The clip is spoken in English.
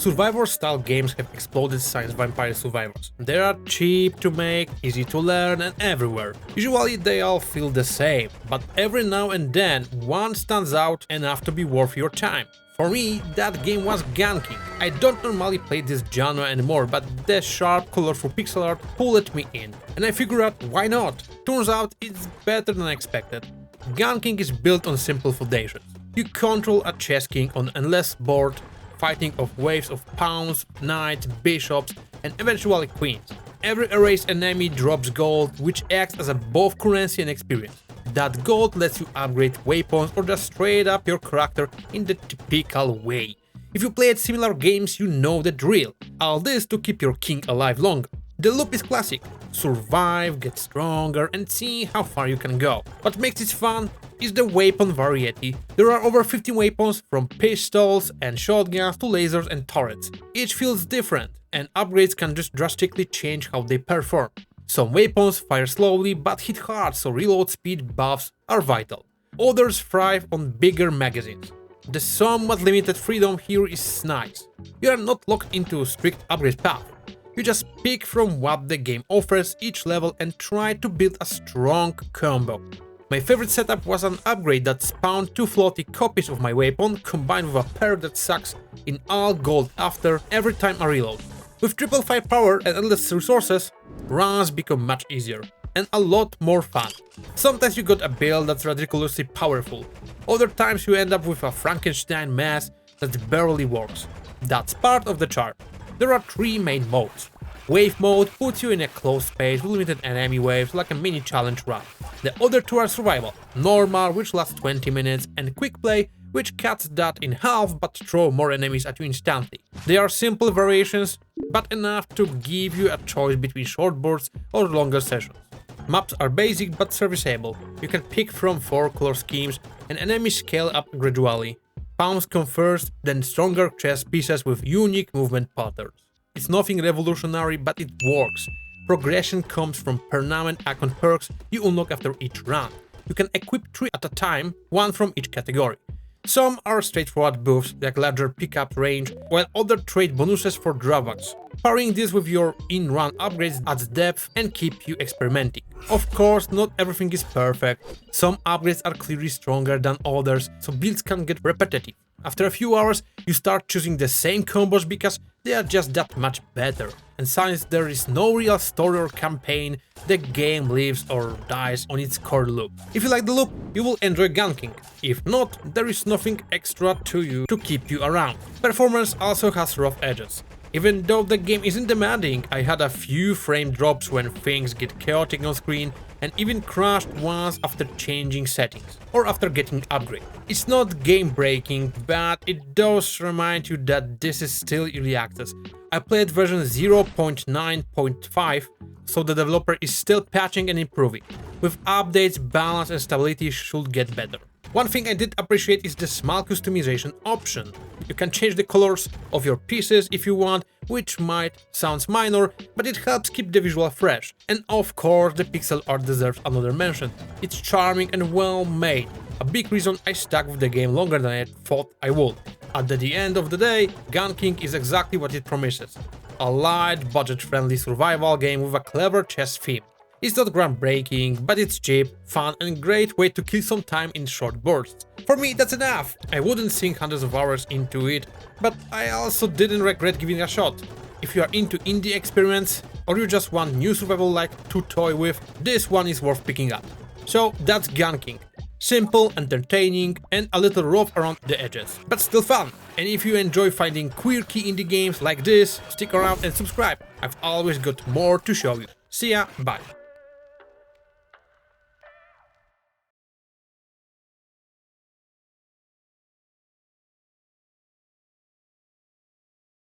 Survivor-style games have exploded since Vampire Survivors. They are cheap to make, easy to learn and everywhere. Usually they all feel the same, but every now and then one stands out enough to be worth your time. For me, that game was Gun King. I don't normally play this genre anymore, but the sharp, colorful pixel art pulled me in. And I figured out why not. Turns out it's better than I expected. Gun King is built on simple foundations. You control a chess king on an endless board, fighting off waves of pawns, knights, bishops, and eventually queens. Every erased enemy drops gold, which acts as a both currency and experience. That gold lets you upgrade weapons or just straight up your character in the typical way. If you played similar games, you know the drill. All this to keep your king alive longer. The loop is classic. Survive, get stronger and see how far you can go. What makes it fun is the weapon variety. There are over 50 weapons, from pistols and shotguns to lasers and turrets. Each feels different, and upgrades can just drastically change how they perform. Some weapons fire slowly but hit hard, so reload speed buffs are vital. Others thrive on bigger magazines. The somewhat limited freedom here is nice. You are not locked into a strict upgrade path. You just pick from what the game offers each level and try to build a strong combo. My favorite setup was an upgrade that spawned 2 floaty copies of my weapon combined with a perk that sucks in all gold after every time I reload. With triple firepower and endless resources, runs become much easier and a lot more fun. Sometimes you got a build that's ridiculously powerful, other times you end up with a Frankenstein mess that barely works. That's part of the charm. There are 3 main modes. Wave mode puts you in a closed space with limited enemy waves like a mini challenge run. The other 2 are survival, normal, which lasts 20 minutes, and quick play, which cuts that in half but throw more enemies at you instantly. They are simple variations, but enough to give you a choice between short bursts or longer sessions. Maps are basic but serviceable. You can pick from 4 color schemes and enemies scale up gradually. Pawns come first, then stronger chess pieces with unique movement patterns. It's nothing revolutionary, but it works. Progression comes from permanent icon perks you unlock after each run. You can equip 3 at a time, 1 from each category. Some are straightforward buffs like larger pickup range, while other trade bonuses for drawbacks. Pairing this with your in-run upgrades adds depth and keep you experimenting. Of course, not everything is perfect. Some upgrades are clearly stronger than others, so builds can get repetitive. After a few hours, you start choosing the same combos because they are just that much better. And since there is no real story or campaign, the game lives or dies on its core loop. If you like the loop, you will enjoy Gun King. If not, there is nothing extra to you to keep you around. Performance also has rough edges. Even though the game isn't demanding, I had a few frame drops when things get chaotic on screen, and even crashed once after changing settings or after getting upgrade. It's not game breaking, but it does remind you that this is still early access. I played version 0.9.5, so the developer is still patching and improving. With updates, balance and stability should get better. One thing I did appreciate is the small customization option. You can change the colors of your pieces if you want, which might sound minor, but it helps keep the visual fresh. And of course, the pixel art deserves another mention. It's charming and well made, a big reason I stuck with the game longer than I thought I would. At the end of the day, Gun King is exactly what it promises. A light, budget-friendly survival game with a clever chess theme. It's not groundbreaking, but it's cheap, fun and great way to kill some time in short bursts. For me, that's enough. I wouldn't sink hundreds of hours into it, but I also didn't regret giving it a shot. If you are into indie experiments, or you just want new survival-like to toy with, this one is worth picking up. So that's Gun King. Simple, entertaining, and a little rough around the edges, but still fun. And if you enjoy finding quirky indie games like this, stick around and subscribe. I've always got more to show you. See ya, bye.